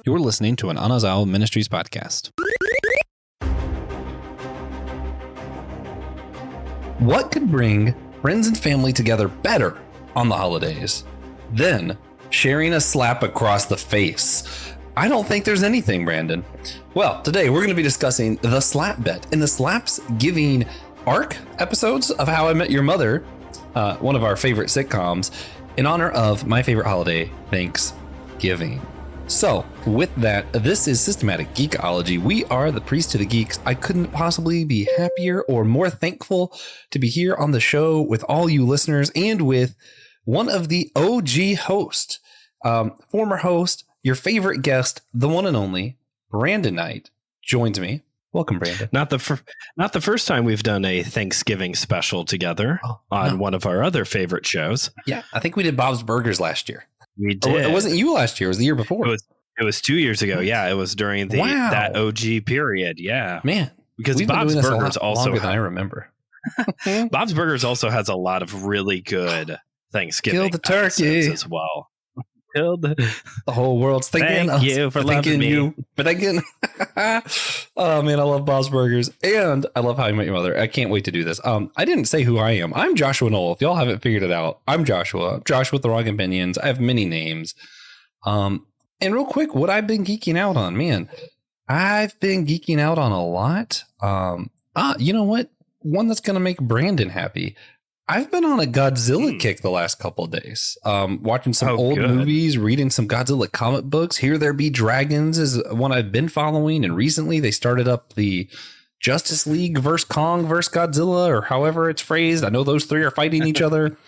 You're listening to an Anazao Ministries podcast. What could bring friends and family together better on the holidays than sharing a slap across the face? I don't think there's anything, Brandon. Well, today we're going to be discussing the slap bet in the Slapsgiving arc episodes of How I Met Your Mother, one of our favorite sitcoms, in honor of my favorite holiday, Thanksgiving. So, with that, this is Systematic Geekology. We are the priest to the geeks. I couldn't possibly be happier or more thankful to be here on the show with all you listeners and with one of the OG hosts, former host, your favorite guest, the one and only Brandon Knight, joins me. Welcome, Brandon. Not the first time we've done a Thanksgiving special together on one of our other favorite shows. Yeah, I think we did Bob's Burgers last year. We did. Or it wasn't you last year. It was the year before. It was 2 years ago. Yeah, it was during that OG period. Yeah, man. Because Bob's Burgers also longer than I remember. Bob's Burgers also has a lot of really good Thanksgiving. Kill the turkey as well. Killed the whole world's thinking. Thank you for loving me. You for thinking. Oh man, I love Bob's Burgers and I love How I Met Your Mother. I can't wait to do this. I didn't say who I am. I'm Joshua Noel. If y'all haven't figured it out, I'm Joshua. Josh with the Wrong Opinions. I have many names. And real quick, what I've been geeking out on, man. I've been geeking out on a lot. You know what? One that's gonna make Brandon happy. I've been on a Godzilla kick the last couple of days, watching some old movies, reading some Godzilla comic books. Here There Be Dragons is one I've been following. And recently they started up the Justice League versus Kong versus Godzilla, or however it's phrased. I know those three are fighting each other.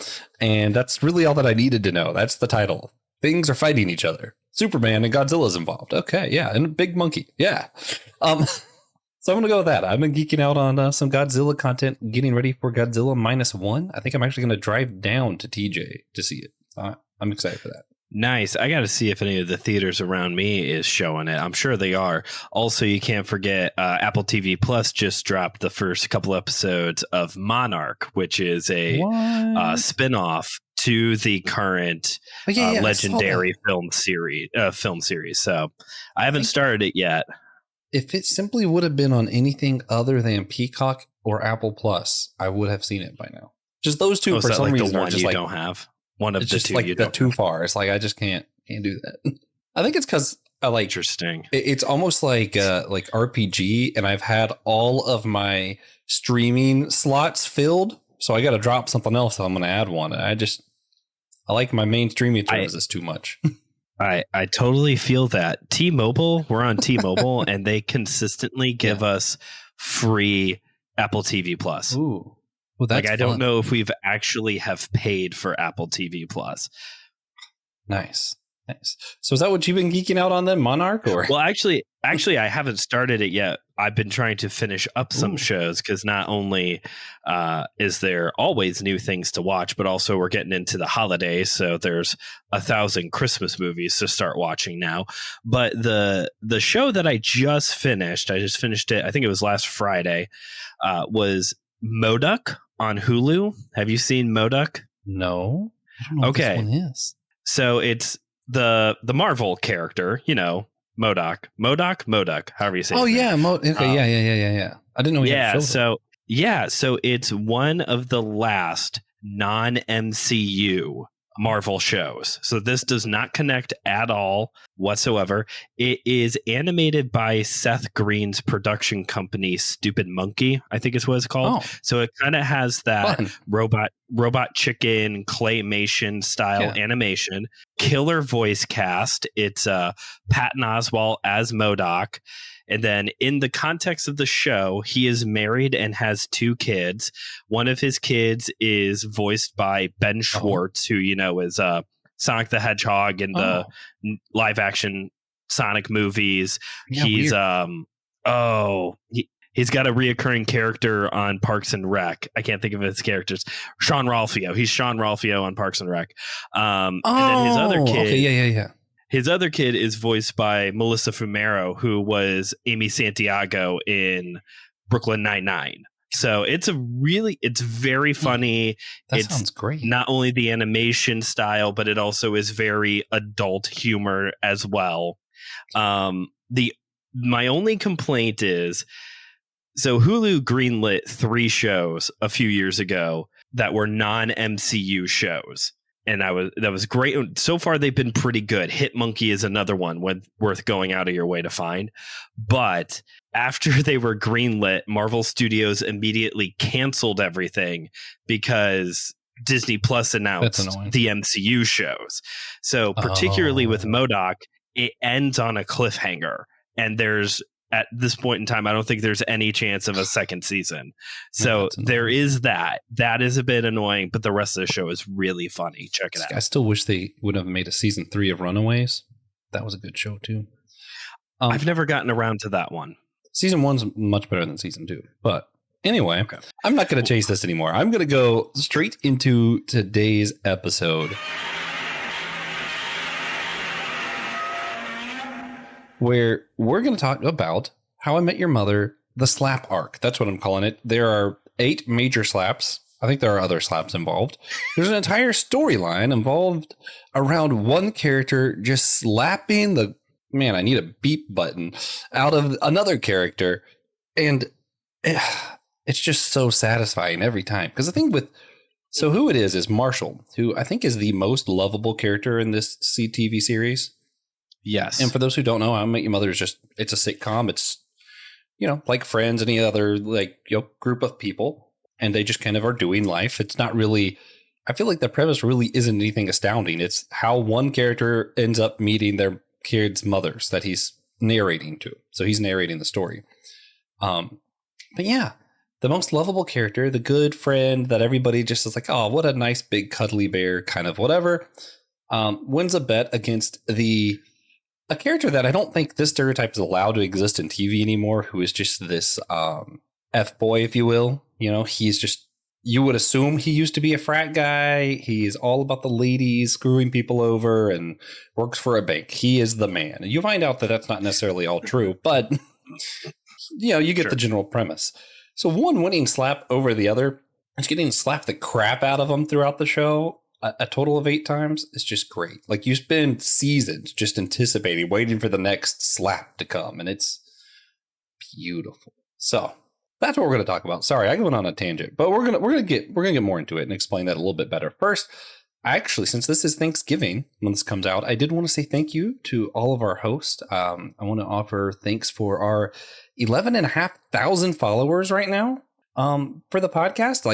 And that's really all that I needed to know. That's the title. Things are fighting each other. Superman and Godzilla's involved. Okay, yeah. And a big monkey. Yeah. So I'm going to go with that. I've been geeking out on some Godzilla content, getting ready for Godzilla -1. I think I'm actually going to drive down to TJ to see it. I'm excited for that. Nice. I got to see if any of the theaters around me is showing it. I'm sure they are. Also, you can't forget Apple TV Plus just dropped the first couple episodes of Monarch, which is a spinoff to the current legendary film series. So I haven't started it yet. If it simply would have been on anything other than Peacock or Apple Plus, I would have seen it by now. Just those two for some reason the one are just you don't have. One of the two like you don't too far. It's like I just can't do that. I think it's because I like interesting. It's almost like RPG, and I've had all of my streaming slots filled, so I got to drop something else. So I'm going to add one. I like my main streaming services too much. I totally feel that. T-Mobile, we're on T-Mobile, and they consistently give us free Apple TV Plus. Ooh, well, that's I don't know if we've actually have paid for Apple TV Plus. Nice. So is that what you've been geeking out on then, Monarch? Or well, actually, I haven't started it yet. I've been trying to finish up some shows because not only is there always new things to watch, but also we're getting into the holidays. So there's 1,000 Christmas movies to start watching now. But the show that I just finished it. I think it was last Friday. Was MODOK on Hulu. Have you seen MODOK? No. I don't know what this one is. So it's the Marvel character, MODOK, however you say it. Oh, yeah. Okay, yeah. I didn't know he had a show. So it's one of the last non-MCU Marvel shows. So this does not connect at all whatsoever. It is animated by Seth Green's production company, Stupid Monkey, I think is what it's called. Oh. So it kind of has that robot chicken claymation style animation, killer voice cast. It's Patton Oswalt as MODOK. And then in the context of the show, he is married and has 2 kids. One of his kids is voiced by Ben Schwartz, who, is Sonic the Hedgehog in the live action Sonic movies. Yeah, he's he's got a reoccurring character on Parks and Rec. I can't think of his characters. Sean Ralphio. He's Sean Ralphio on Parks and Rec. And then his other kid. Okay, yeah. His other kid is voiced by Melissa Fumero, who was Amy Santiago in Brooklyn Nine-Nine. So it's very funny. That sounds great. Not only the animation style, but it also is very adult humor as well. The my only complaint is, so Hulu greenlit 3 shows a few years ago that were non-MCU shows. And that was great. So far, they've been pretty good. Hit Monkey is another one worth going out of your way to find. But after they were greenlit, Marvel Studios immediately canceled everything because Disney Plus announced the MCU shows. So particularly with MODOK, it ends on a cliffhanger. And there's, at this point in time, I don't think there's any chance of a second season. So there is that. That is a bit annoying, but the rest of the show is really funny. Check it out. I still wish they would have made a season 3 of Runaways. That was a good show too. I've never gotten around to that one. Season 1's much better than season 2. But anyway, I'm not going to chase this anymore. I'm going to go straight into today's episode, where we're going to talk about How I Met Your Mother, the slap arc. That's what I'm calling it. There are 8 major slaps. I think there are other slaps involved. There's an entire storyline involved around one character just slapping the, man, I need a beep button, out of another character. And it's just so satisfying every time. Because the thing with, so who it is Marshall, who I think is the most lovable character in this CTV series. Yes. And for those who don't know, How I Met Your Mother is just, it's a sitcom. It's, like Friends, any other group of people, and they just kind of are doing life. It's not really, I feel like the premise really isn't anything astounding. It's how one character ends up meeting their kids' mothers that he's narrating to. So he's narrating the story. But yeah, the most lovable character, the good friend that everybody just is like, oh, what a nice big cuddly bear kind of whatever, wins a bet against a character that I don't think this stereotype is allowed to exist in TV anymore, who is just this F-boy, if you will. He's just, you would assume he used to be a frat guy. He's all about the ladies, screwing people over, and works for a bank. He is the man. And you find out that that's not necessarily all true, but you get the general premise. So one winning slap over the other, is getting slapped the crap out of him throughout the show. A total of 8 times. It's just great. Like, you spend seasons just anticipating, waiting for the next slap to come, and it's beautiful. So that's what we're going to talk about. Sorry, I went on a tangent, but we're gonna get more into it and explain that a little bit better. First, actually, since this is Thanksgiving when this comes out, I did want to say thank you to all of our hosts. I want to offer thanks for our 11,500 followers right now for the podcast.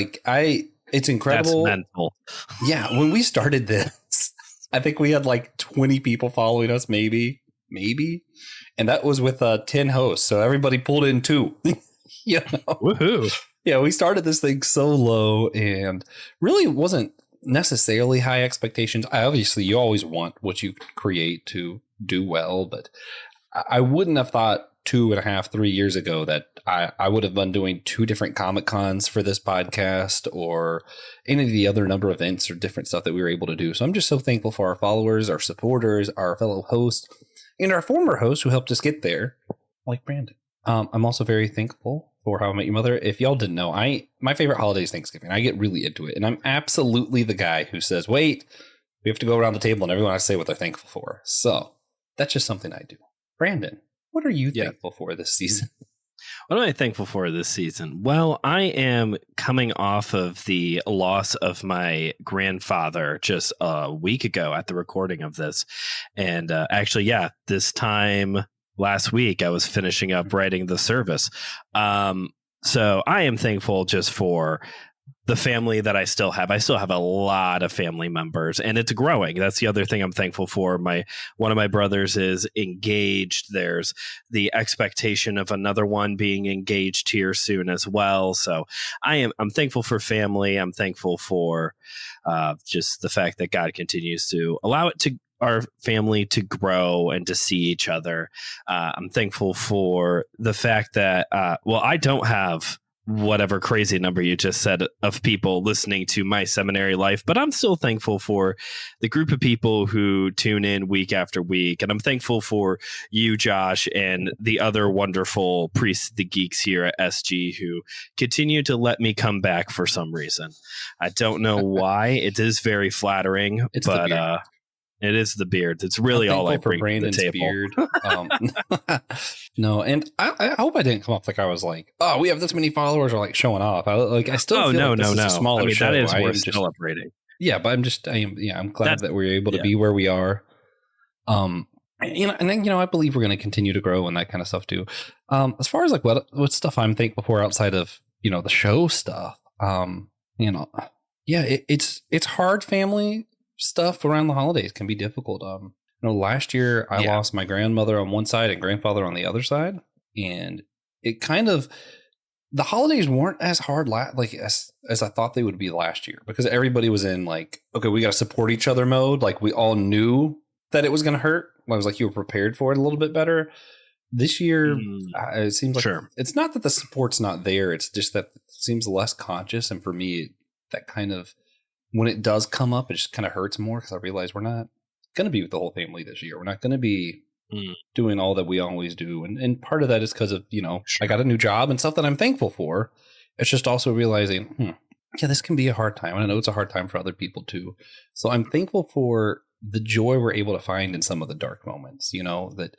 It's incredible. That's mental. Yeah, when we started this, I think we had like 20 people following us, maybe. And that was with 10 hosts. So everybody pulled in 2. Woohoo. Yeah, we started this thing so low and really wasn't necessarily high expectations. Obviously, you always want what you create to do well, but I wouldn't have thought 2.5, 3 years ago that I would have been doing 2 different Comic Cons for this podcast or any of the other number of events or different stuff that we were able to do. So I'm just so thankful for our followers, our supporters, our fellow hosts, and our former hosts who helped us get there, like Brandon. I'm also very thankful for How I Met Your Mother. If y'all didn't know, my favorite holiday is Thanksgiving. I get really into it, and I'm absolutely the guy who says, wait, we have to go around the table and everyone has to say what they're thankful for. So that's just something I do. Brandon, what are you thankful for this season? What am I thankful for this season? Well, I am coming off of the loss of my grandfather just a week ago at the recording of this. And this time last week, I was finishing up writing the service. So I am thankful just for the family that I still have. I still have a lot of family members, and it's growing. That's the other thing I'm thankful for. One of my brothers is engaged. There's the expectation of another one being engaged here soon as well. So I'm thankful for family. I'm thankful for just the fact that God continues to allow our family to grow and to see each other. I'm thankful for the fact that, I don't have whatever crazy number you just said of people listening to my seminary life, but I'm still thankful for the group of people who tune in week after week. And I'm thankful for you, Josh, and the other wonderful priests, the geeks here at SG, who continue to let me come back for some reason. I don't know why. It is very flattering, It is the beard. It's really I'm all I thankful bring for to the Brandon's table. beard. No, and I hope I didn't come off like I was like, oh, we have this many followers, or like showing off. I still feel like this is a smaller I mean, show. that is I worth am just celebrating. yeah, but I'm glad that we're able to be where we are. And then I believe we're going to continue to grow and that kind of stuff too. As far as like what stuff I'm thankful for outside of the show stuff, it's hard. Family stuff around the holidays can be difficult. Last year I lost my grandmother on one side and grandfather on the other side, and it kind of the holidays weren't as hard as I thought they would be last year, because everybody was in like, okay, we got to support each other mode. Like we all knew that it was going to hurt. I was like, you were prepared for it a little bit better. This year, it seems like it's not that the support's not there. It's just that it seems less conscious. And for me, that kind of, when it does come up, it just kind of hurts more, because I realize we're not going to be with the whole family this year. We're not going to be doing all that we always do. And part of that is because of, I got a new job and stuff that I'm thankful for. It's just also realizing, this can be a hard time. And I know it's a hard time for other people too. So I'm thankful for the joy we're able to find in some of the dark moments, that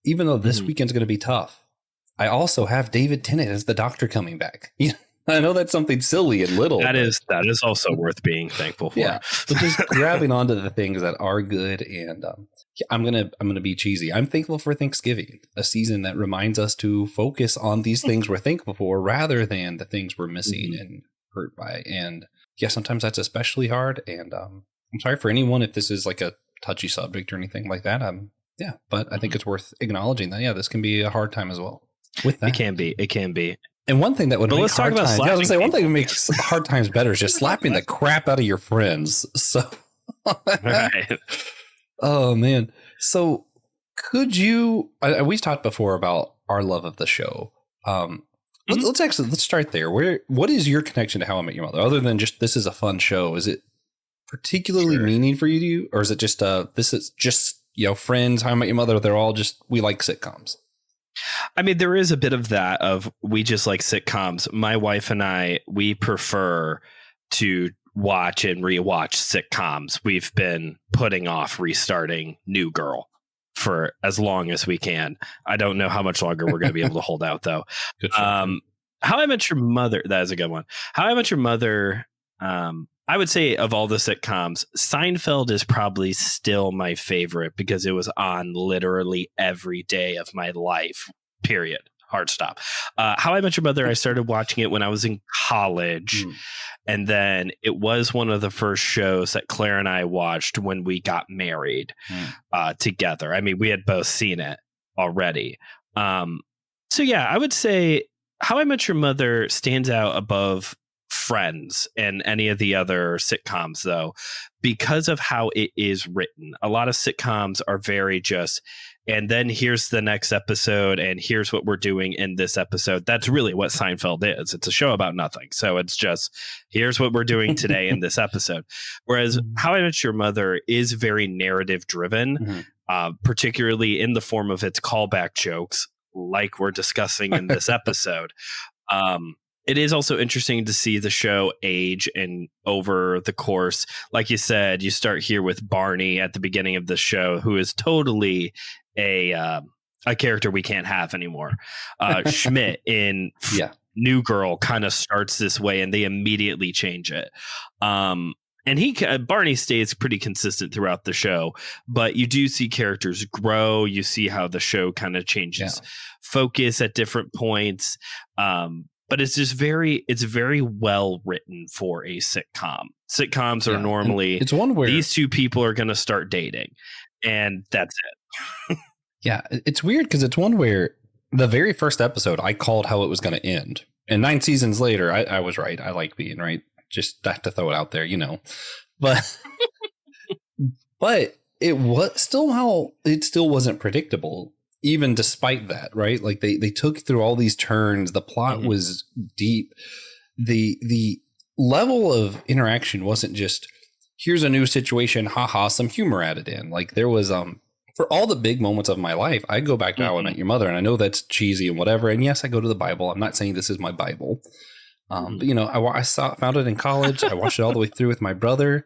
even though this weekend's going to be tough, I also have David Tennant as the doctor coming back. I know that's something silly and little. That is also worth being thankful for. Yeah, but just grabbing onto the things that are good. And I'm gonna be cheesy. I'm thankful for Thanksgiving, a season that reminds us to focus on these things we're thankful for rather than the things we're missing and hurt by. And sometimes that's especially hard. And I'm sorry for anyone if this is like a touchy subject or anything like that. But I think it's worth acknowledging that this can be a hard time as well. With that, it can be. And one thing that would make hard times, one thing that makes hard times better is just slapping the crap out of your friends. So, right. Oh man. So could you? We've talked before about our love of the show. Let's start there. What is your connection to How I Met Your Mother, other than just this is a fun show? Is it particularly meaning for you, or is it just this is just friends? How I Met Your Mother. They're all just, we like sitcoms. I mean, there is a bit of that of we just like sitcoms. My wife and I, we prefer to watch and rewatch sitcoms. We've been putting off restarting New Girl for as long as we can. I don't know how much longer we're going to be able to hold out, though. Good show. How I Met Your Mother, that is a good one. How I Met Your Mother, I would say of all the sitcoms, Seinfeld is probably still my favorite because it was on literally every day of my life, period. Hard stop. How I Met Your Mother, I started watching it when I was in college. And then it was one of the first shows that Claire and I watched when we got married together. I mean, we had both seen it already. So yeah, I would say How I Met Your Mother stands out above Friends and any of the other sitcoms, though, because of how it is written. A lot of sitcoms are very just, and then here's the next episode, and here's what we're doing in this episode. That's really what Seinfeld is. It's a show about nothing. So it's just, here's what we're doing today in this episode. Whereas How I Met Your Mother is very narrative driven, particularly in the form of its callback jokes, like we're discussing in this episode. It is also interesting to see the show age and over the course. Like you said, you start here with Barney at the beginning of the show, who is totally a character we can't have anymore. Schmidt in New Girl kind of starts this way, and they immediately change it. And Barney stays pretty consistent throughout the show, but you do see characters grow. You see how the show kind of changes focus at different points. But it's just very well written for a sitcom. Sitcoms are normally, it's one where these two people are going to start dating, and that's it. It's weird because it's one where the very first episode I called how it was going to end, and 9 seasons later I was right. I like being right. Just have to throw it out there, but but it still wasn't predictable. Even despite that, right? Like they took through all these turns. The plot was deep. The level of interaction wasn't just, here's a new situation, haha, some humor added in. Like there was for all the big moments of my life, I go back to How I Met Your Mother, and I know that's cheesy and whatever. And yes, I go to the Bible. I'm not saying this is my Bible, but I found it in college. I watched it all the way through with my brother,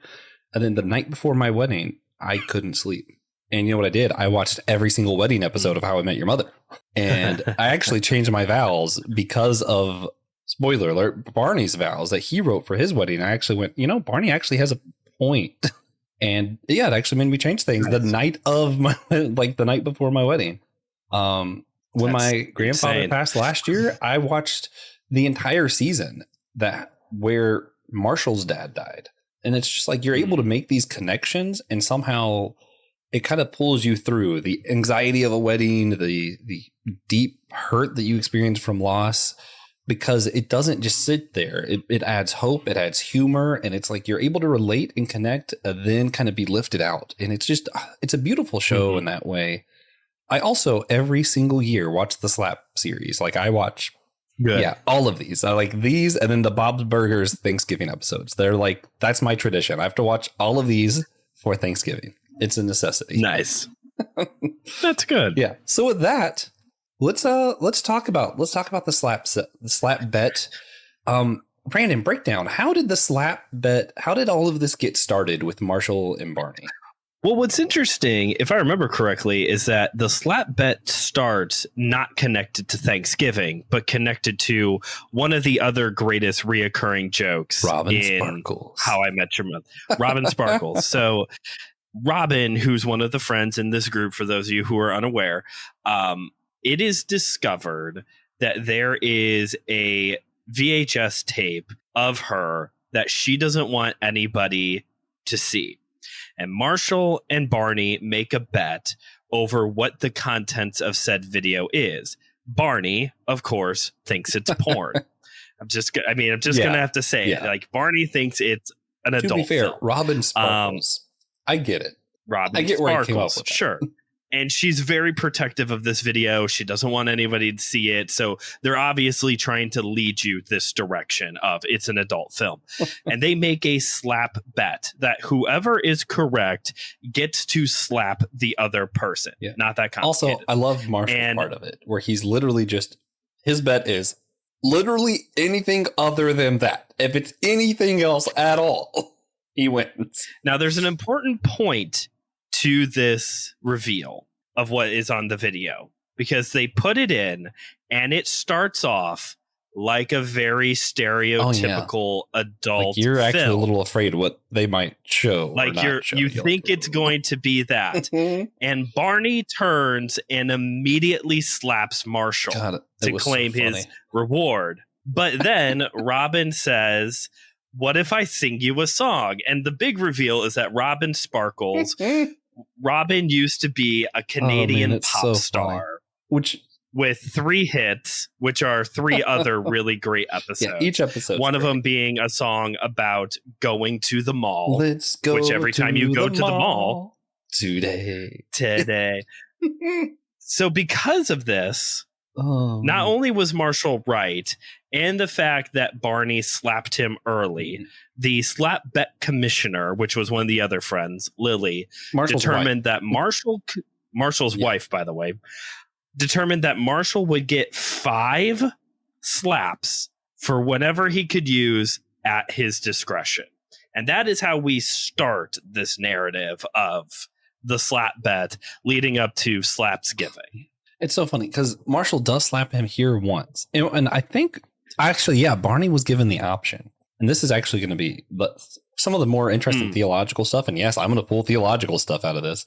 and then the night before my wedding, I couldn't sleep. And you know what I did? I watched every single wedding episode of How I Met Your Mother. And I actually changed my vows because of, spoiler alert, Barney's vows that he wrote for his wedding. I actually went, Barney actually has a point. And yeah, it actually made me change things the night of my, the night before my wedding. When my grandfather passed last year, I watched the entire season where Marshall's dad died. And it's just like, you're able to make these connections, and somehow it kind of pulls you through the anxiety of a wedding, the deep hurt that you experience from loss, because it doesn't just sit there. It adds hope, it adds humor, and it's like you're able to relate and connect, and then kind of be lifted out. And it's a beautiful show in that way. I also every single year watch the Slap series. Like I watch all of these. I like these, and then the Bob's Burgers Thanksgiving episodes. They're like, that's my tradition. I have to watch all of these for Thanksgiving. It's a necessity. Nice. That's good. Yeah. So with that, let's talk about the slap bet. Brandon, breakdown. How did the slap bet? How did all of this get started with Marshall and Barney? Well, what's interesting, if I remember correctly, is that the slap bet starts not connected to Thanksgiving, but connected to one of the other greatest reoccurring jokes Robin Sparkles. How I Met Your Mother. Robin Sparkles. So Robin, who's one of the friends in this group, for those of you who are unaware, it is discovered that there is a VHS tape of her that she doesn't want anybody to see. And Marshall and Barney make a bet over what the contents of said video is. Barney, of course, thinks it's porn. I'm just going to have to say it. Like, Barney thinks it's an adult film. To be fair, Robin Sparkles. I get it. I get where he came up with that. Sure. And she's very protective of this video. She doesn't want anybody to see it. So they're obviously trying to lead you this direction of it's an adult film. And they make a slap bet that whoever is correct gets to slap the other person. Yeah. Not that complicated. Also, I love Marshall's part of it, where he's literally his bet is literally anything other than that. If it's anything else at all, he wins. Now, there's an important point to this reveal of what is on the video, because they put it in and it starts off like a very stereotypical adult you're film. Actually a little afraid what they might show. Like you think it's going to be that. And Barney turns and immediately slaps Marshall to claim his reward. But then Robin says, "What if I sing you a song?" And the big reveal is that Robin Sparkles, Robin used to be a Canadian pop star, with 3 hits, which are 3 other really great episodes. Yeah, each episode. One of them being a song about going to the mall. Let's go. Which every time you go to the mall today. So because of this, not only was Marshall right, and the fact that Barney slapped him early, the slap bet commissioner, which was one of the other friends, Lily, determined that Marshall's wife, by the way, determined that Marshall would get 5 slaps for whenever he could use at his discretion. And that is how we start this narrative of the slap bet leading up to Slapsgiving. It's so funny because Marshall does slap him here once. And I think actually, Barney was given the option. And this is actually going to be some of the more interesting theological stuff. And yes, I'm going to pull theological stuff out of this.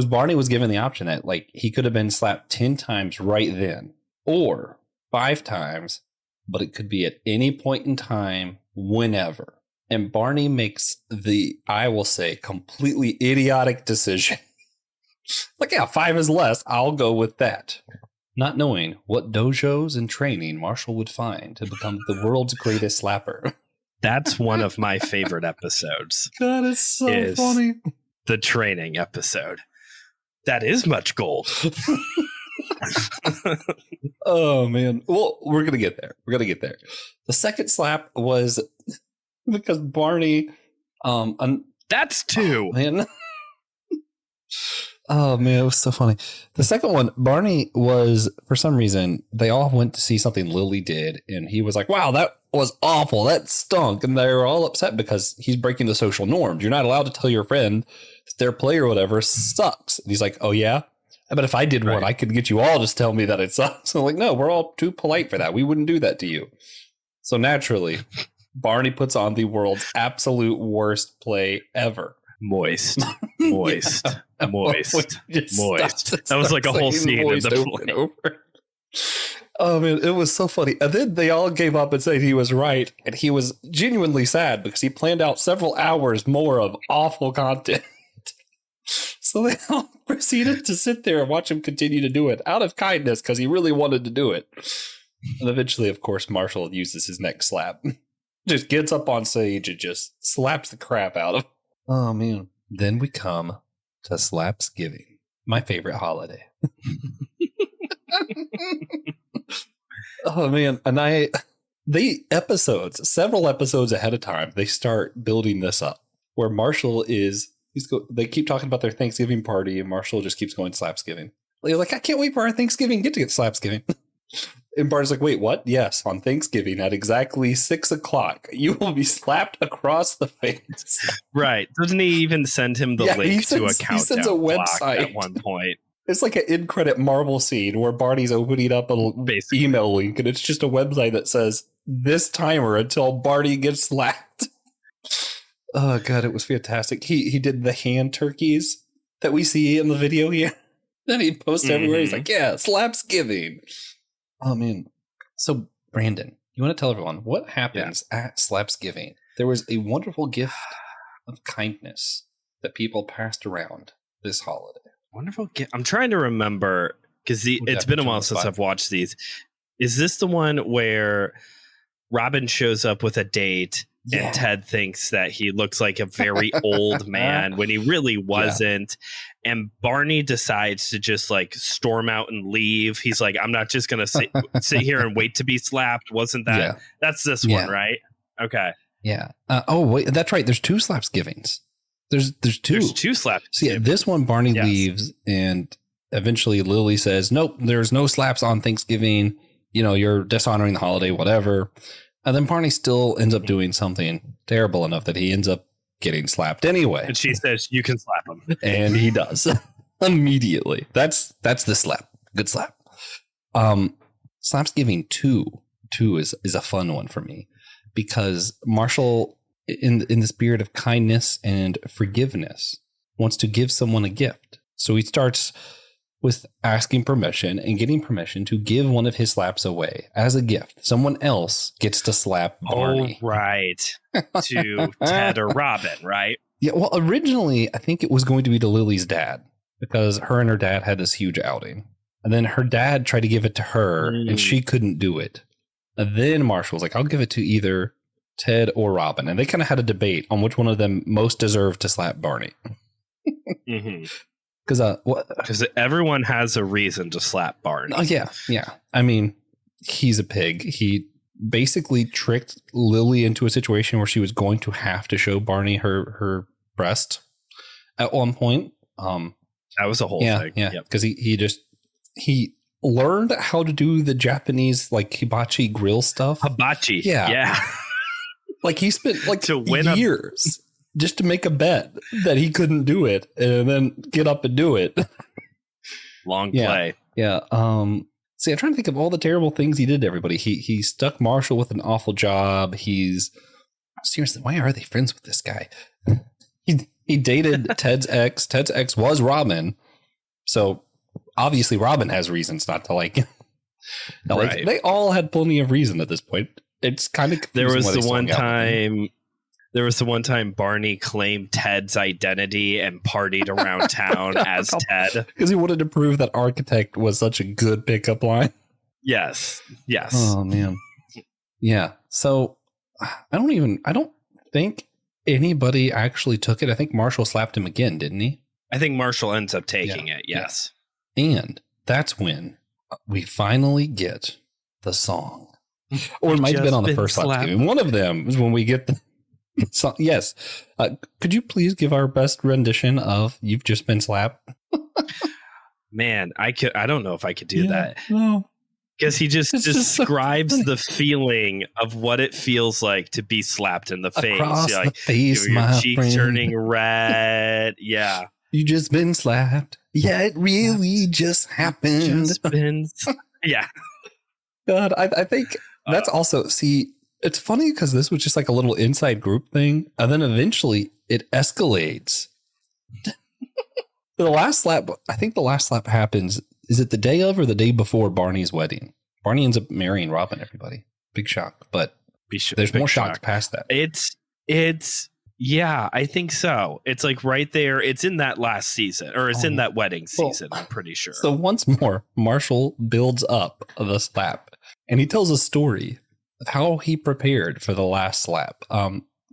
Barney was given the option that he could have been slapped 10 times right then or 5 times, but it could be at any point in time, whenever. And Barney makes I will say, completely idiotic decision. 5 is less. I'll go with that. Not knowing what dojos and training Marshall would find to become the world's greatest slapper. That's one of my favorite episodes. That is so funny. The training episode. That is much gold. Oh, man. Well, we're going to get there. The second slap was because Barney... That's 2. Oh, man. Oh, man, it was so funny. The second one, Barney was, for some reason, they all went to see something Lily did. And he was like, wow, that was awful. That stunk. And they were all upset because he's breaking the social norms. You're not allowed to tell your friend that their play or whatever sucks. And he's like, oh, yeah? But if I did one, I could get you all just tell me that it sucks. So I'm like, no, we're all too polite for that. We wouldn't do that to you. So naturally, Barney puts on the world's absolute worst play ever. Moist. That was like a whole scene in the play. Over. Oh, man, it was so funny. And then they all gave up and said he was right. And he was genuinely sad because he planned out several hours more of awful content. So they all proceeded to sit there and watch him continue to do it out of kindness because he really wanted to do it. And eventually, of course, Marshall uses his neck slap. Just gets up on stage and just slaps the crap out of him. Oh, man. Then we come to Slapsgiving, my favorite holiday. Oh, man. And several episodes ahead of time, they start building this up where Marshall they keep talking about their Thanksgiving party and Marshall just keeps going Slapsgiving. He's like, I can't wait for our Thanksgiving get to get Slapsgiving. And Bart's like, wait, what? Yes, on Thanksgiving at exactly 6:00, you will be slapped across the face. Right. Doesn't he even send him the link to a countdown? He sends a website at one point. It's like an in-credit Marvel scene where Barney's opening up an email link, and it's just a website that says, this timer until Barney gets slapped. Oh, God, it was fantastic. He did the hand turkeys that we see in the video here. Then he posts everywhere. He's like, yeah, Slapsgiving. Oh, man. So, Brandon, you want to tell everyone what happens at Slapsgiving? There was a wonderful gift of kindness that people passed around this holiday. Wonderful gift. I'm trying to remember because it's been a while since I've watched these. Is this the one where Robin shows up with a date and Ted thinks that he looks like a very old man when he really wasn't? And Barney decides to just like storm out and leave. He's like, I'm not just going to sit here and wait to be slapped. Wasn't that? Yeah. That's this one, right? Okay. Yeah. Wait, that's right. There's two Slapsgivings. There's two. There's two slaps. See, this one, Barney leaves and eventually Lily says, nope, there's no slaps on Thanksgiving. You're dishonoring the holiday, whatever. And then Barney still ends up doing something terrible enough that he ends up getting slapped anyway. And she says, you can slap him. And he does immediately. That's the slap. Good slap. Slapsgiving 2 is a fun one for me because Marshall, in the spirit of kindness and forgiveness, wants to give someone a gift. So he starts with asking permission and getting permission to give one of his slaps away as a gift. Someone else gets to slap Barney. Oh, right. To Ted or Robin, right? Yeah, well, originally, I think it was going to be to Lily's dad because her and her dad had this huge outing. And then her dad tried to give it to her and she couldn't do it. And then Marshall was like, I'll give it to either Ted or Robin. And they kind of had a debate on which one of them most deserved to slap Barney. Because everyone has a reason to slap Barney. Oh, yeah. I mean, he's a pig. He basically tricked Lily into a situation where she was going to have to show Barney her breast at one point. That was a whole thing. Yeah, because he learned how to do the Japanese like hibachi grill stuff. Hibachi. Yeah. Like he spent like years just to make a bet that he couldn't do it and then get up and do it. Long play. Yeah. See, I'm trying to think of all the terrible things he did to everybody. He stuck Marshall with an awful job. Seriously, why are they friends with this guy? He dated Ted's ex. Ted's ex was Robin. So obviously Robin has reasons not to like him. Right. They all had plenty of reason at this point. It's kind of There was the one time Barney claimed Ted's identity and partied around town as Ted. Because he wanted to prove that architect was such a good pickup line. Yes. Oh, man. Yeah. So I don't think anybody actually took it. I think Marshall slapped him again, didn't he? I think Marshall ends up taking it. Yes. Yeah. And that's when we finally get the song. Or it might have been on the first Slapsgiving. One of them is when we get the song. Yes. Could you please give our best rendition of You've Just Been Slapped? Man, I don't know if I could do that. No. Because he just It's just so describes funny. the feeling of what it feels like to be slapped in the face. Across You're the like, face, your my cheeks friend. turning red. Yeah. You just been slapped. Yeah, it really just happened. Just been. Yeah. God, I think that's also, see, it's funny because this was just like a little inside group thing. And then eventually it escalates. The last slap, I think the last slap happens. Is it the day of or the day before Barney's wedding? Barney ends up marrying Robin, everybody. Big shock. But there's more shocks past that. It's yeah, I think so. It's like right there. It's in that last season, or it's in that wedding season, I'm pretty sure. So once more, Marshall builds up the slap and he tells a story of how he prepared for the last slap.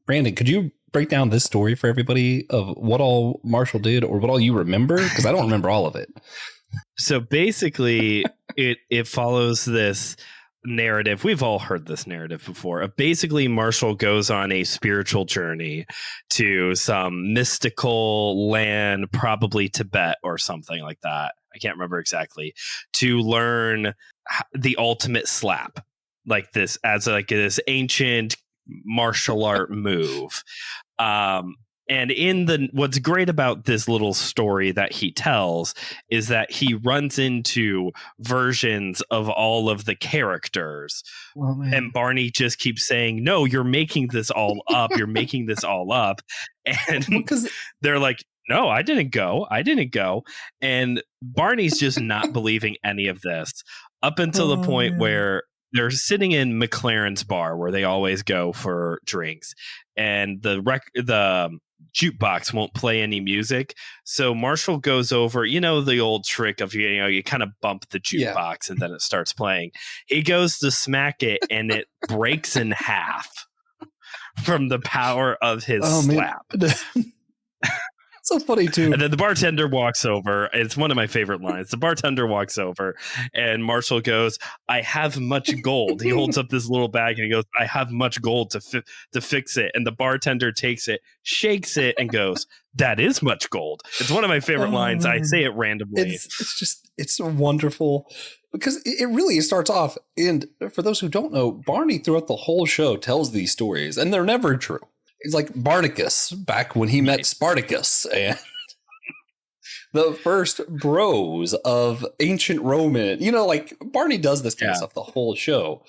Brandon, could you break down this story for everybody of what all Marshall did or what all you remember? Because I don't remember all of it. So basically, it follows this narrative. We've all heard this narrative before. Basically, Marshall goes on a spiritual journey to some mystical land, probably Tibet or something like that. I can't remember exactly, to learn the ultimate slap, like this, as like this ancient martial art move. And what's great about this little story that he tells is that he runs into versions of all of the characters. Oh, and Barney just keeps saying, no, you're making this all up. You're making this all up. And they're like, no, I didn't go. And Barney's just not believing any of this up until the point where they're sitting in McLaren's bar where they always go for drinks, and the jukebox won't play any music. So Marshall goes over, the old trick of, you kind of bump the jukebox and then it starts playing. He goes to smack it and it breaks in half from the power of his slap. So funny too. And then the bartender walks over. It's one of my favorite lines. The bartender walks over and Marshall goes, I have much gold. He holds up this little bag and he goes, I have much gold to fix it. And the bartender takes it, shakes it, and goes, that is much gold. It's one of my favorite lines. I say it randomly. It's wonderful because it really starts off. And for those who don't know, Barney throughout the whole show tells these stories and they're never true. It's like Barnacus back when he met Spartacus and the first bros of ancient Roman. Like Barney does this kind of stuff the whole show.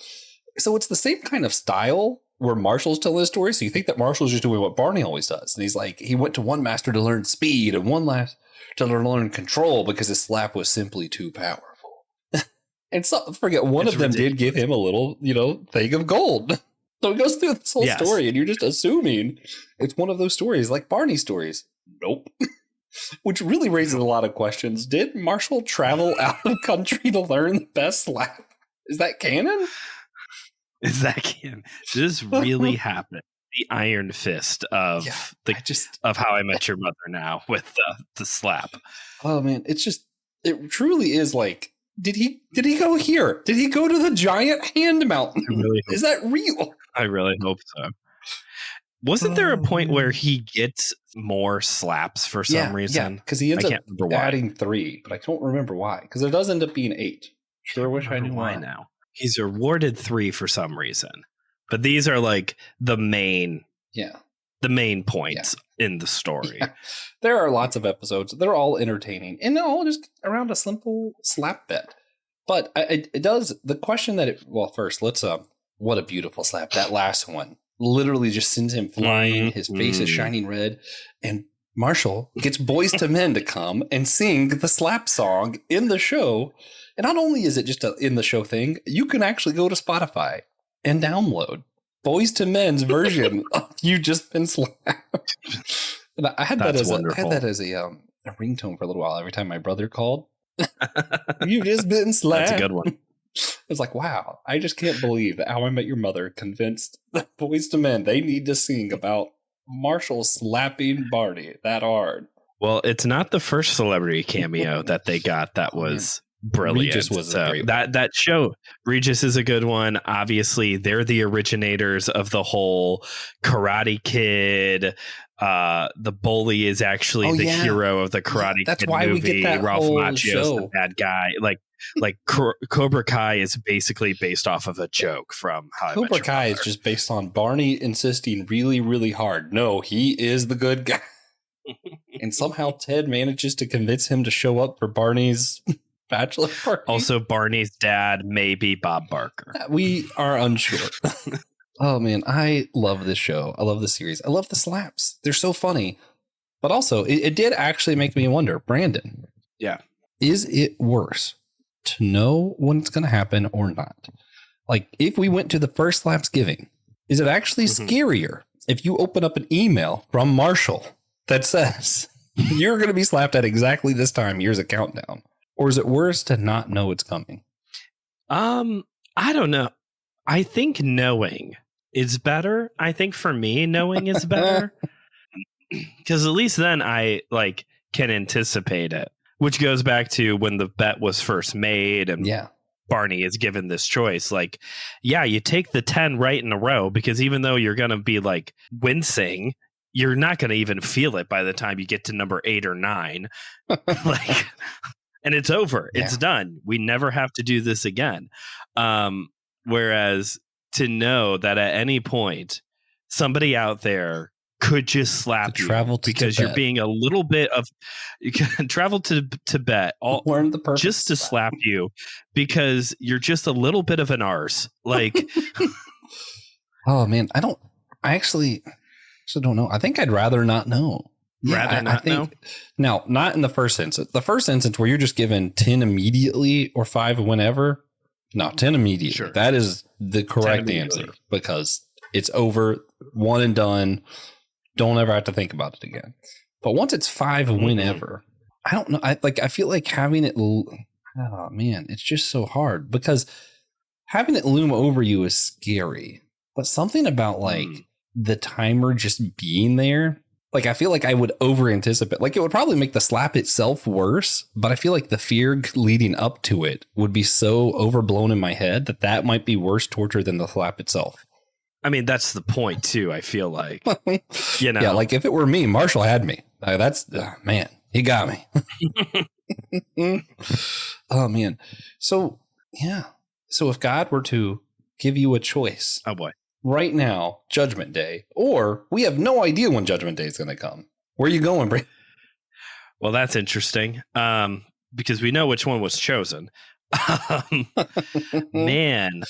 So it's the same kind of style where Marshall's telling his story. So you think that Marshall's just doing what Barney always does. And he's like, he went to one master to learn speed and one last to learn control because his slap was simply too powerful. And so forget one of them did give him a little, thing of gold. So he goes through this whole story and you're just assuming it's one of those stories like Barney stories. Nope. Which really raises a lot of questions. Did Marshall travel out of country to learn the best slap? Is that canon? Does this really happen? The iron fist of of How I Met Your Mother now with the slap. Oh man, it truly is like, did he go here? Did he go to the giant hand mountain? Is that real? I really hope so. Wasn't there a point where he gets more slaps for some reason? Yeah, because he ends up adding 3, but I don't remember why. Because there does end up being 8. Sure wish I knew why now. He's awarded 3 for some reason. But these are like the main points in the story. Yeah. There are lots of episodes. They're all entertaining. And they're all just around a simple slap bet. But it does, the question that first, let's, what a beautiful slap. That last one literally just sends him flying. His face is shining red. And Marshall gets Boys to Men to come and sing the slap song in the show. And not only is it just a in the show thing, you can actually go to Spotify and download Boys to Men's version of You Just Been Slapped. And I had that as a ringtone for a little while every time my brother called. You just been slapped. That's a good one. It's like, wow, I just can't believe that How I Met Your Mother convinced the Boys to Men they need to sing about Marshall slapping Barney that hard. Well, it's not the first celebrity cameo that they got that was brilliant. Regis was a great one. That show. Regis is a good one. Obviously, they're the originators of the whole Karate Kid. The bully is actually the hero of the Karate Kid why movie. We get that Ralph whole Macchio's the bad guy. Like, like Cobra Kai is basically based off of a joke from How I Met Cobra Your Kai is Mother. just based on Barney insisting really, really hard. No, he is the good guy. And somehow Ted manages to convince him to show up for Barney's bachelor party. Also, Barney's dad may be Bob Barker. We are unsure. Oh, man, I love this show. I love this series. I love the slaps. They're so funny. But also, it did actually make me wonder, Brandon. Yeah. Is it worse to know when it's going to happen or not? Like, if we went to the first Slapsgiving, is it actually scarier if you open up an email from Marshall that says you're going to be slapped at exactly this time? Here's a countdown. Or is it worse to not know it's coming? I don't know. I think knowing is better. I think for me, knowing is better. Because at least then I like can anticipate it, which goes back to when the bet was first made and Barney is given this choice. Like, yeah, you take the 10 right in a row, because even though you're going to be like wincing, you're not going to even feel it by the time you get to number 8 or 9. Like, and it's over. Yeah. It's done. We never have to do this again. Whereas to know that at any point, somebody out there could just slap you because you're being a little bit of, you can travel to Tibet, learn the purpose just to slap you because you're just a little bit of an arse. Like, oh man, I actually don't know. I think I'd rather not know. I think, now, not in the first instance. The first instance where you're just given 10 immediately or 5 whenever. No, 10 immediately. Sure. That is the correct answer because it's over, one and done. Don't ever have to think about it again. But once it's 5 whenever, I don't know. I feel like having it. Oh man, it's just so hard because having it loom over you is scary. But something about like the timer just being there, like I feel like I would over anticipate. Like it would probably make the slap itself worse, but I feel like the fear leading up to it would be so overblown in my head that might be worse torture than the slap itself. I mean, that's the point too. I feel like, you know, yeah, like if it were me, Marshall had me. Man, he got me. Oh man. So yeah. So if God were to give you a choice, oh boy, right now, Judgment Day, or we have no idea when Judgment Day is going to come. Where are you going, Brandon? Well, that's interesting. Because we know which one was chosen. Man.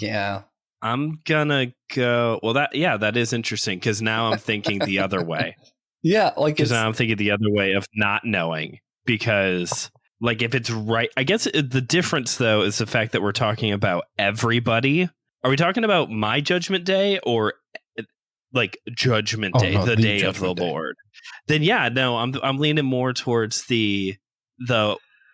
Yeah. I'm gonna go. Well, that is interesting because now I'm thinking the other way. Yeah, like because now I'm thinking the other way of not knowing. Because, like, if it's right, I guess the difference though is the fact that we're talking about everybody. Are we talking about my Judgment Day or like Judgment Day, the day of the Lord? Then yeah, no, I'm leaning more towards the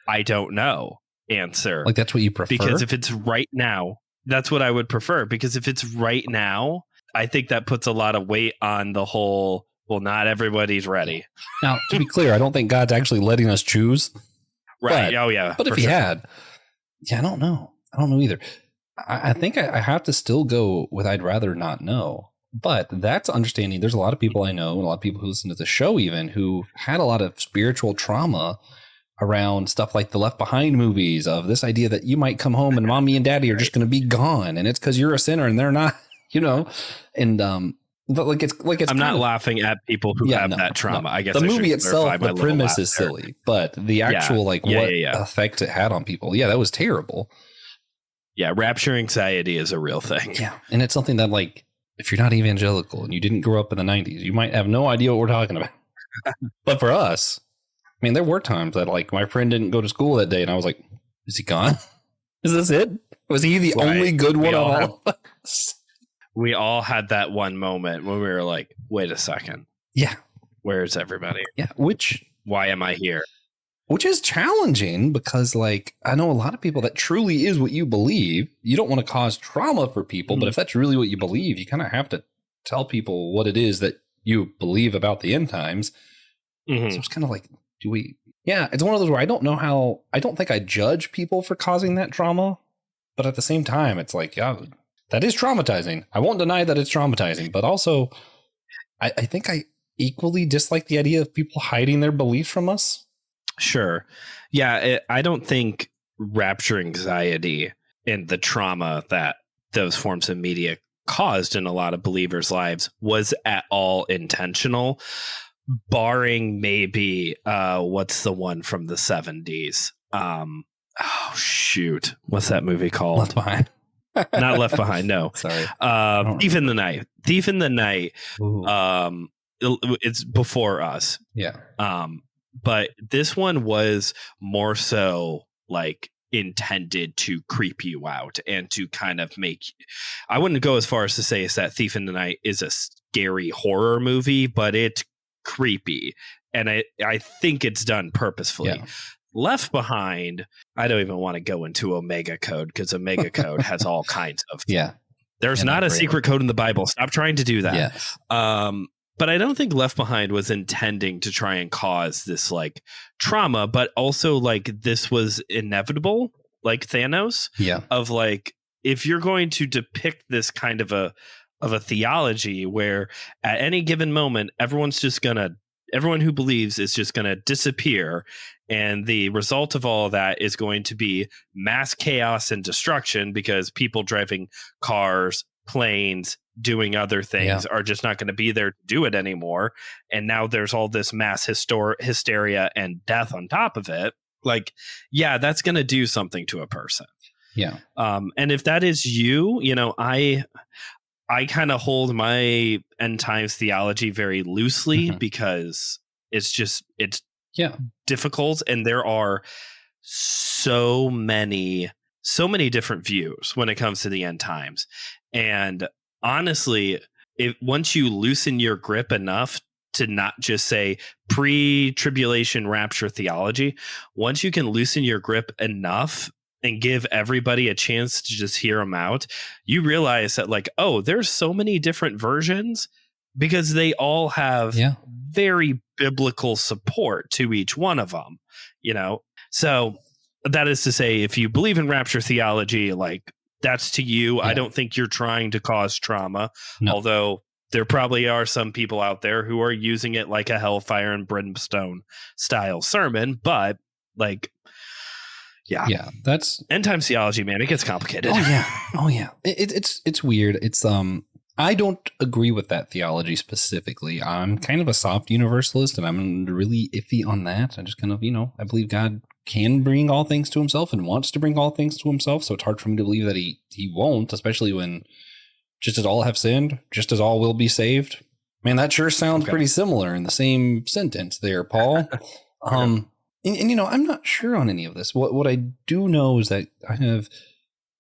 I don't know answer. Like that's what you prefer? Because if it's right now. That's what I would prefer, because if it's right now, I think that puts a lot of weight on the whole, well, not everybody's ready. Now, to be clear, I don't think God's actually letting us choose. Right. Oh, yeah. But if he had, I don't know. I don't know either. I think I have to still go with I'd rather not know. But that's understanding. There's a lot of people I know and a lot of people who listen to the show even who had a lot of spiritual trauma around stuff like the Left Behind movies, of this idea that you might come home and mommy and daddy are just going to be gone and it's because you're a sinner and they're not, you know, and but like it's I'm not laughing at people who have that trauma. No. I guess the movie itself, the premise is silly, but the actual what effect it had on people, that was terrible. Yeah, rapture anxiety is a real thing. Yeah, and it's something that, like, if you're not evangelical and you didn't grow up in the 90s, you might have no idea what we're talking about. But for us, I mean, there were times that, like, my friend didn't go to school that day, and I was like, is he gone? Is this it? Was he the only good one of all of us? We all had that one moment when we were like, wait a second. Yeah. Where's everybody? Yeah. Why am I here? Which is challenging because, like, I know a lot of people that truly is what you believe. You don't want to cause trauma for people, but if that's really what you believe, you kind of have to tell people what it is that you believe about the end times. So it's kind of like, it's one of those where I don't think I judge people for causing that trauma, but at the same time, it's like, that is traumatizing. I won't deny that it's traumatizing, but also I think I equally dislike the idea of people hiding their beliefs from us. Sure. Yeah. I don't think rapture anxiety and the trauma that those forms of media caused in a lot of believers' lives was at all intentional, barring maybe what's the one from the 70s? Oh shoot, what's that movie called? Left Behind. Not Left Behind, no. Sorry. Thief in the Night. Thief in the Night. Ooh. It's before us. Yeah. But this one was more so like intended to creep you out and to kind of make, I wouldn't go as far as to say is that Thief in the Night is a scary horror movie, but it's creepy. And I think it's done purposefully. Yeah. Left Behind, I don't even want to go into Omega Code because Omega Code has all kinds of. Yeah. There's not a secret code in the Bible. Stop trying to do that. Yes. But I don't think Left Behind was intending to try and cause this like trauma, but also like this was inevitable, like Thanos. Yeah. Of like, if you're going to depict this kind of a theology where at any given moment, everyone who believes is just gonna disappear, and the result of all of that is going to be mass chaos and destruction because people driving cars, planes, doing other things are just not going to be there to do it anymore. And now there's all this mass hysteria and death on top of it. Like, yeah, that's going to do something to a person. Yeah. And if that is you, you know, I kind of hold my end times theology very loosely because it's difficult. And there are so many different views when it comes to the end times. And honestly, once you loosen your grip enough to not just say pre-tribulation rapture theology, once you can loosen your grip enough and give everybody a chance to just hear them out, you realize that like, oh, there's so many different versions because they all have very biblical support to each one of them, you know? So that is to say, if you believe in rapture theology, like, that's to you. Yeah. I don't think you're trying to cause trauma, although there probably are some people out there who are using it like a hellfire and brimstone style sermon. But like, yeah, that's end time theology, man. It gets complicated. Oh yeah. It's weird. It's I don't agree with that theology specifically. I'm kind of a soft universalist, and I'm really iffy on that. I just kind of, I believe God can bring all things to himself and wants to bring all things to himself. So it's hard for me to believe that he won't, especially when just as all have sinned, just as all will be saved. Man, that sure sounds pretty similar in the same sentence there, Paul. And I'm not sure on any of this. What I do know is that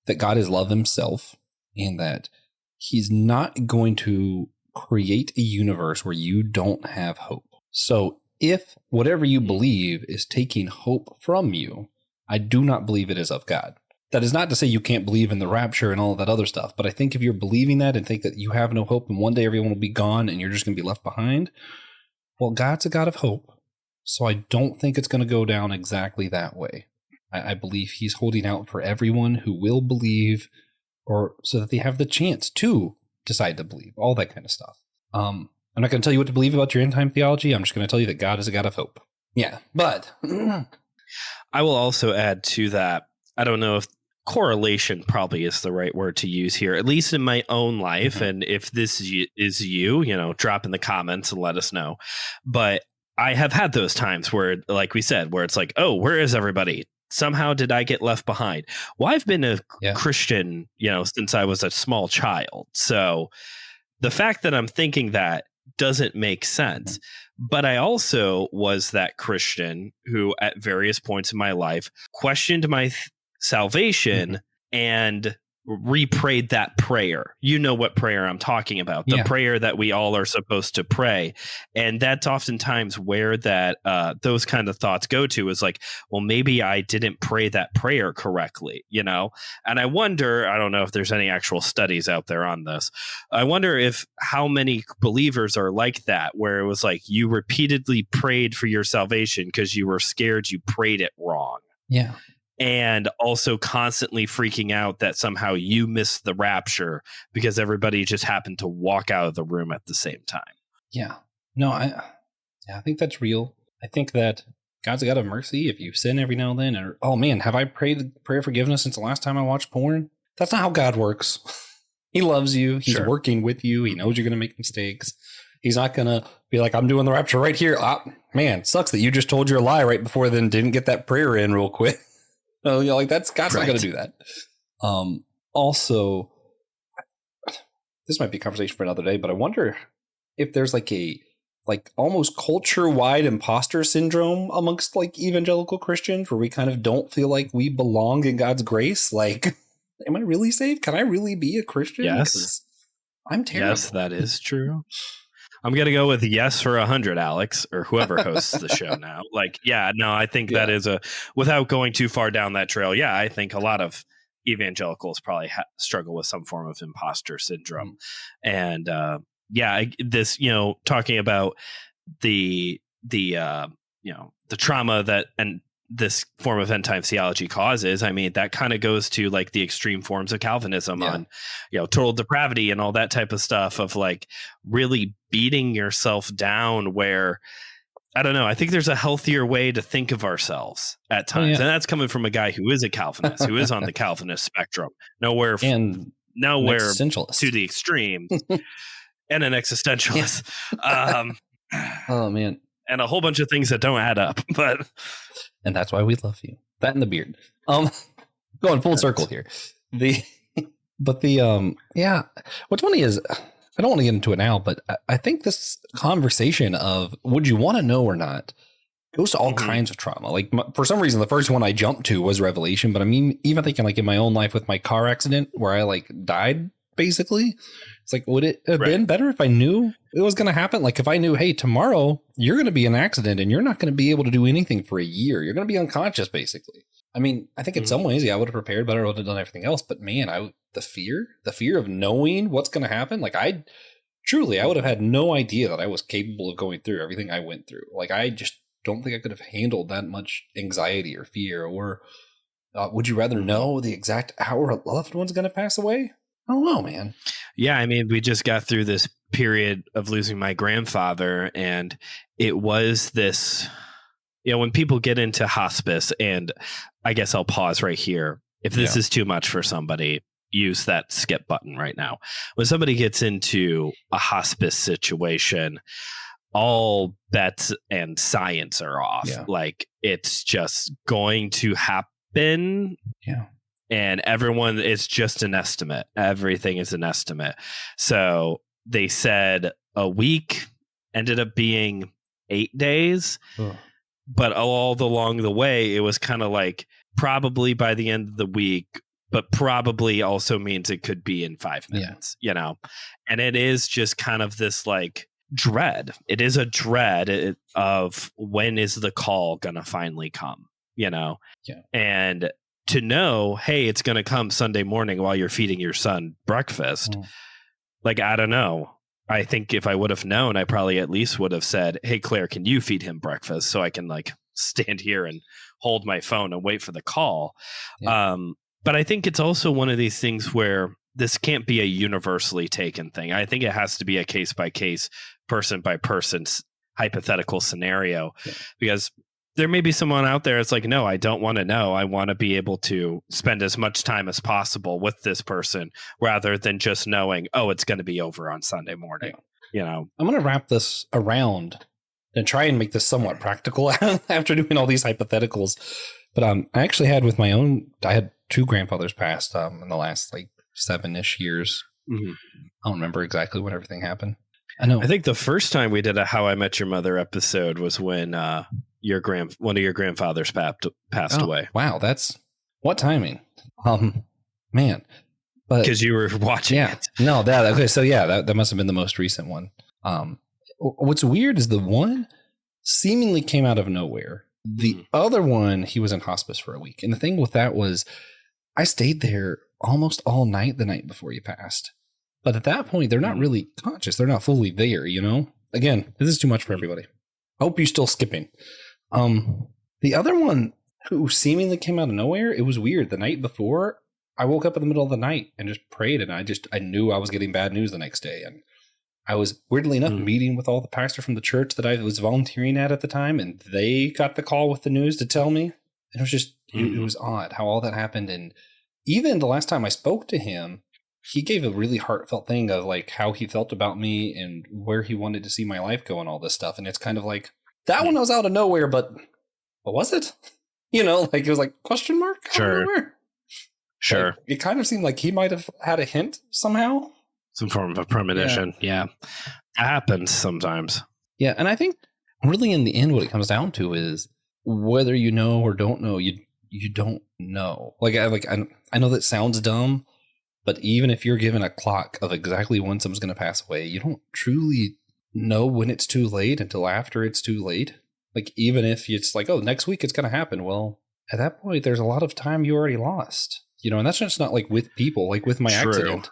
that God is love himself, and that he's not going to create a universe where you don't have hope. So if whatever you believe is taking hope from you, I do not believe it is of God. That is not to say you can't believe in the rapture and all of that other stuff. But I think if you're believing that and think that you have no hope and one day everyone will be gone and you're just going to be left behind, well, God's a God of hope. So I don't think it's going to go down exactly that way. I believe he's holding out for everyone who will believe, or so that they have the chance to decide to believe, all that kind of stuff. I'm not going to tell you what to believe about your end time theology. I'm just going to tell you that God is a God of hope. Yeah, but I will also add to that, I don't know if correlation probably is the right word to use here, at least in my own life. Mm-hmm. And if this is you, drop in the comments and let us know. But I have had those times where, like we said, where it's like, oh, where is everybody? Somehow did I get left behind? Well, I've been a Christian, since I was a small child. So the fact that I'm thinking that doesn't make sense. But I also was that Christian who at various points in my life questioned my salvation and re-prayed that prayer. You know what prayer I'm talking about, the prayer that we all are supposed to pray. And that's oftentimes where that those kind of thoughts go to, is like, well, maybe I didn't pray that prayer correctly, And I wonder, I don't know if there's any actual studies out there on this. I wonder if how many believers are like that, where it was like you repeatedly prayed for your salvation because you were scared you prayed it wrong. Yeah. And also constantly freaking out that somehow you missed the rapture because everybody just happened to walk out of the room at the same time. Yeah. No, I think that's real. I think that God's got a mercy if you sin every now and then. Or, oh man, have I prayed prayer forgiveness since the last time I watched porn? That's not how God works. He loves you. He's working with you. He knows you're going to make mistakes. He's not going to be like, I'm doing the rapture right here. Man, sucks that you just told your lie right before then didn't get that prayer in real quick. So, like God's not going to do that. Also, this might be a conversation for another day, but I wonder if there's like almost culture-wide imposter syndrome amongst like evangelical Christians where we kind of don't feel like we belong in God's grace. Like, am I really saved? Can I really be a Christian? Yes. I'm terrible. Yes, that is true. I'm going to go with yes for 100, Alex, or whoever hosts the show now. Like, yeah, no, I think that is without going too far down that trail. Yeah, I think a lot of evangelicals probably struggle with some form of imposter syndrome. And this, talking about the trauma that and this form of end time theology causes, I mean, that kind of goes to like the extreme forms of Calvinism on, total depravity and all that type of stuff of like really beating yourself down where, I don't know, I think there's a healthier way to think of ourselves at times. And that's coming from a guy who is a Calvinist, who is on the Calvinist spectrum, nowhere to the extreme and an existentialist. Oh man. And a whole bunch of things that don't add up, and that's why we love you. That and the beard. Going full circle here. What's funny is I don't want to get into it now, but I think this conversation of would you want to know or not goes to all kinds of trauma. Like for some reason, the first one I jumped to was Revelation, but I mean, even thinking like in my own life with my car accident where I like died, basically, it's like, would it have been better if I knew it was going to happen? Like if I knew, hey, tomorrow you're going to be in an accident and you're not going to be able to do anything for a year. You're going to be unconscious, basically. I mean, I think in some ways, I would have prepared better. I would have done everything else. But man, the fear of knowing what's going to happen. Like I would have had no idea that I was capable of going through everything I went through. Like I just don't think I could have handled that much anxiety or fear. Or would you rather know the exact hour a loved one's going to pass away? I don't know, man. Yeah, I mean, we just got through this period of losing my grandfather, and it was this, when people get into hospice, and I guess I'll pause right here. If this is too much for somebody, use that skip button right now. When somebody gets into a hospice situation, all bets and science are off. Yeah. Like it's just going to happen. Yeah. And everyone, it's just an estimate. Everything is an estimate. So they said a week, ended up being 8 days. But all along the way, it was kind of like probably by the end of the week, but probably also means it could be in 5 minutes, And it is just kind of this like dread. It is a dread of when is the call going to finally come, Yeah. And to know, hey, it's going to come Sunday morning while you're feeding your son breakfast. Like, I don't know. I think if I would have known, I probably at least would have said, hey, Claire, can you feed him breakfast so I can like stand here and hold my phone and wait for the call. Yeah. But I think it's also one of these things where this can't be a universally taken thing. I think it has to be a case by case, person by person hypothetical scenario, because there may be someone out there that's like, no, I don't want to know. I want to be able to spend as much time as possible with this person rather than just knowing, oh, it's going to be over on Sunday morning. I'm going to wrap this around and try and make this somewhat practical after doing all these hypotheticals. But I actually had I had 2 grandfathers passed in the last like 7-ish years. I don't remember exactly when everything happened. I think the first time we did a How I Met Your Mother episode was when one of your grandfathers passed away. Wow, that's what timing. Man, but because you were watching it. No, that must have been the most recent one. What's weird is the one seemingly came out of nowhere. The other one, he was in hospice for a week. And the thing with that was I stayed there almost all night the night before he passed. But at that point, they're not really conscious. They're not fully there, Again, this is too much for everybody. I hope you're still skipping. The other one who seemingly came out of nowhere, it was weird. The night before, I woke up in the middle of the night and just prayed. And I knew I was getting bad news the next day. And I was weirdly enough meeting with all the pastors from the church that I was volunteering at the time, and they got the call with the news to tell me. And it was just, it was odd how all that happened. And even the last time I spoke to him, he gave a really heartfelt thing of like how he felt about me and where he wanted to see my life go and all this stuff. And it's kind of like, that one was out of nowhere, but what was it? You know, like it was like question mark? Sure. Sure. Like, it kind of seemed like he might have had a hint somehow. Some form of a premonition. Yeah. That happens sometimes. Yeah. And I think really in the end, what it comes down to is whether you know or don't know, you don't know. I know that sounds dumb, but even if you're given a clock of exactly when someone's going to pass away, you don't truly know when it's too late until after it's too late. Like, even if it's like, oh, next week it's going to happen. Well, at that point, there's a lot of time you already lost, you know, and that's just not like with people, like with my accident.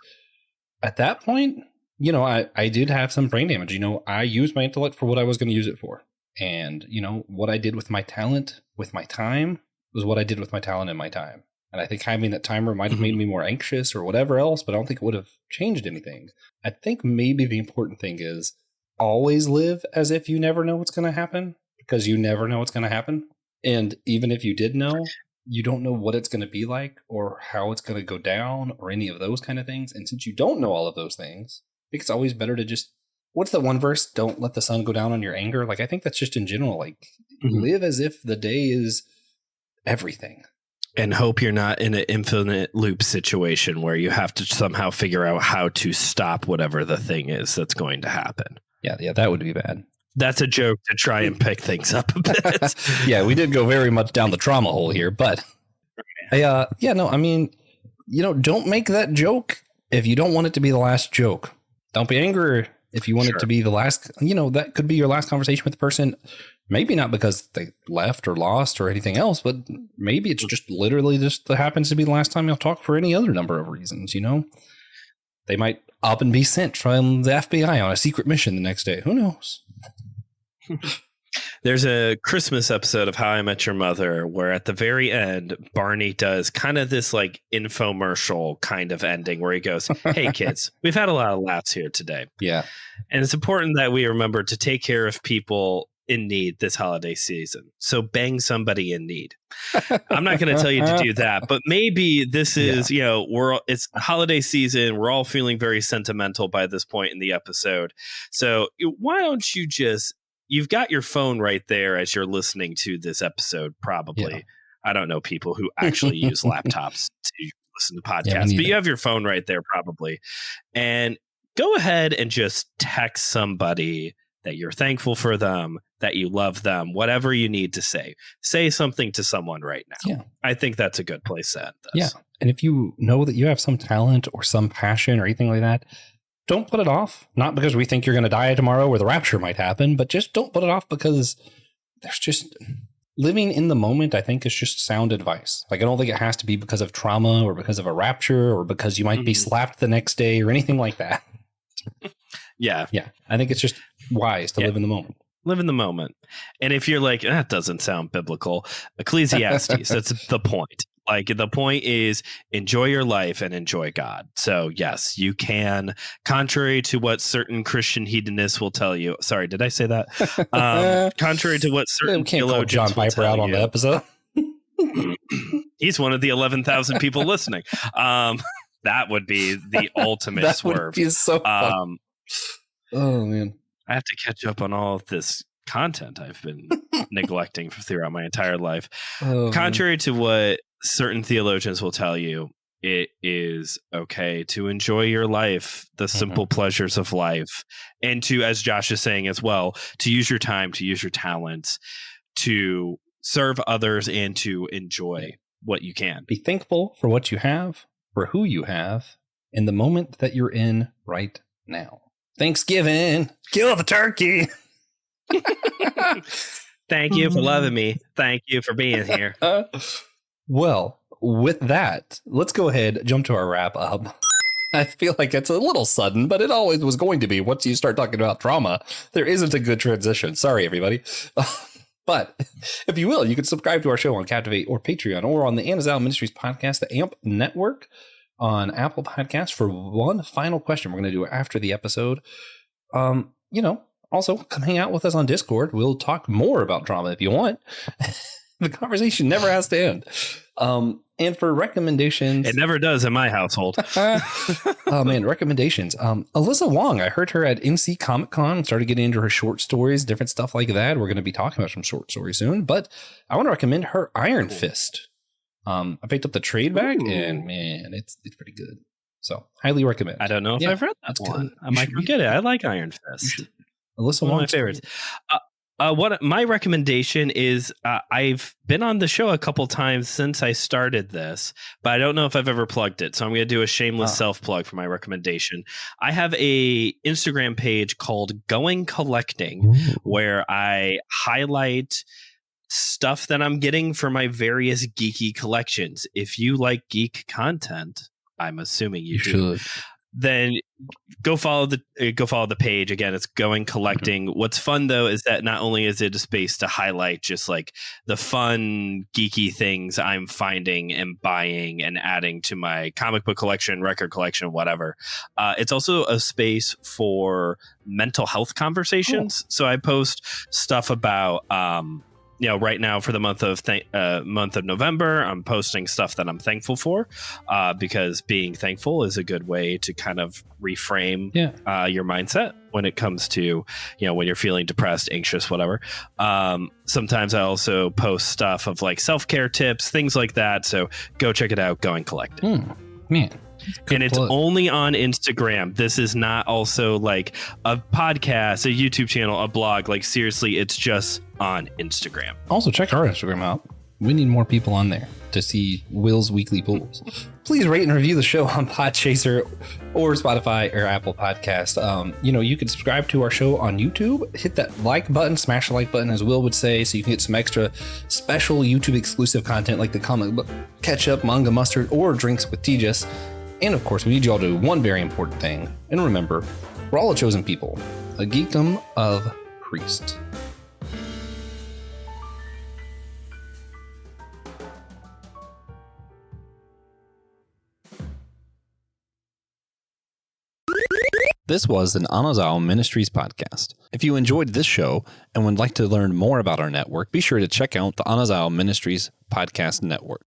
At that point, you know, I did have some brain damage. You know, I used my intellect for what I was going to use it for. And, you know, what I did with my talent, with my time, was what I did with my talent and my time. And I think having that timer might have made me more anxious or whatever else, but I don't think it would have changed anything. I think maybe the important thing is always live as if you never know what's going to happen, because you never know what's going to happen. And even if you did know, you don't know what it's going to be like or how it's going to go down or any of those kind of things. And since you don't know all of those things, I think it's always better to just, what's the one verse? Don't let the sun go down on your anger. Like, I think that's just in general, like live as if the day is everything. And hope you're not in an infinite loop situation where you have to somehow figure out how to stop whatever the thing is that's going to happen. Yeah, that would be bad. That's a joke to try and pick things up a bit. Yeah, we did go very much down the trauma hole here, but I mean, you know, don't make that joke if you don't want it to be the last joke. Don't be angry if you want it to be the last, you know, that could be your last conversation with the person. Maybe not because they left or lost or anything else, but maybe it's just literally just happens to be the last time you'll talk for any other number of reasons, you know? They might up and be sent from the FBI on a secret mission the next day. Who knows? There's a Christmas episode of How I Met Your Mother where at the very end, Barney does kind of this like infomercial kind of ending where he goes, "Hey kids, we've had a lot of laughs here today." Yeah. And it's important that we remember to take care of people in need this holiday season. So bang somebody in need. I'm not going to tell you to do that, but maybe this is, you know, it's holiday season. We're all feeling very sentimental by this point in the episode. So why don't you just, you've got your phone right there as you're listening to this episode, probably. Yeah. I don't know people who actually use laptops to listen to podcasts, but you have your phone right there probably. And go ahead and just text somebody that you're thankful for them, that you love them, whatever you need to say. Say something to someone right now. Yeah. I think that's a good place to end this. Yeah. And if you know that you have some talent or some passion or anything like that, don't put it off. Not because we think you're going to die tomorrow or the rapture might happen, but just don't put it off because there's just living in the moment, I think, is just sound advice. Like, I don't think it has to be because of trauma or because of a rapture or because you might be slapped the next day or anything like that. Yeah. I think it's just wise to live in the moment. Live in the moment. And if you're like, that doesn't sound biblical, Ecclesiastes, that's the point. Like, the point is enjoy your life and enjoy God. So yes, you can, contrary to what certain Christian hedonists will tell you. Sorry, did I say that? Contrary to what certain theologians John Piper out on the episode. He's one of the 11,000 people listening. That would be the ultimate that swerve. Would be so fun. Oh man, I have to catch up on all of this content I've been neglecting throughout my entire life. Contrary to what certain theologians will tell you, it is okay to enjoy your life, the simple pleasures of life, and to, as Josh is saying as well, to use your time, to use your talents, to serve others, and to enjoy what you can. Be thankful for what you have, for who you have, in the moment that you're in right now. Thanksgiving, kill the turkey. Thank you for loving me. Thank you for being here. Well, with that, let's go ahead, jump to our wrap up. I feel like it's a little sudden, but it always was going to be. Once you start talking about trauma, there isn't a good transition. Sorry, everybody. But if you will, you can subscribe to our show on Captivate or Patreon or on the Anazao Ministries podcast, the AMP Network, on Apple Podcasts for one final question we're going to do after the episode. Also come hang out with us on Discord. We'll talk more about drama if you want. The conversation never has to end. And for recommendations, it never does in my household. Oh man, recommendations. Alyssa Wong, I heard her at NC Comic Con, started getting into her short stories, different stuff like that. We're going to be talking about some short stories soon, but I want to recommend her Iron Fist. I picked up the trade back, and man, it's pretty good. So highly recommend. I don't know if I've read that one. I might go get it. I like Iron Fist. Alyssa One Wong, of my favorites. What my recommendation is, I've been on the show a couple times since I started this, but I don't know if I've ever plugged it. So I'm going to do a shameless self-plug for my recommendation. I have a Instagram page called Going Collecting, where I highlight stuff that I'm getting for my various geeky collections. If you like geek content, I'm assuming you do. should. Then go follow the page. Again, it's Going Collecting. What's fun though is that not only is it a space to highlight just like the fun geeky things I'm finding and buying and adding to my comic book collection, record collection, whatever. It's also a space for mental health conversations. So I post stuff about right now for the month of November, I'm posting stuff that I'm thankful for, because being thankful is a good way to kind of reframe your mindset when it comes to, when you're feeling depressed, anxious, whatever. Sometimes I also post stuff of like self-care tips, things like that. So go check it out, Going Collecting. Man. And it's only on Instagram. This is not also like a podcast, a YouTube channel, a blog. Like seriously, it's just on Instagram. Also check our Instagram out. We need more people on there to see Will's weekly pulls. Please rate and review the show on Podchaser or Spotify or Apple Podcast. You can subscribe to our show on YouTube. Hit that like button, smash the like button, as Will would say, so you can get some extra special YouTube exclusive content like the comic book ketchup, manga mustard, or drinks with Tejas. And of course, we need you all to do one very important thing. And remember, we're all a chosen people, a geekdom of priests. This was an Anazao Ministries podcast. If you enjoyed this show and would like to learn more about our network, be sure to check out the Anazao Ministries podcast network.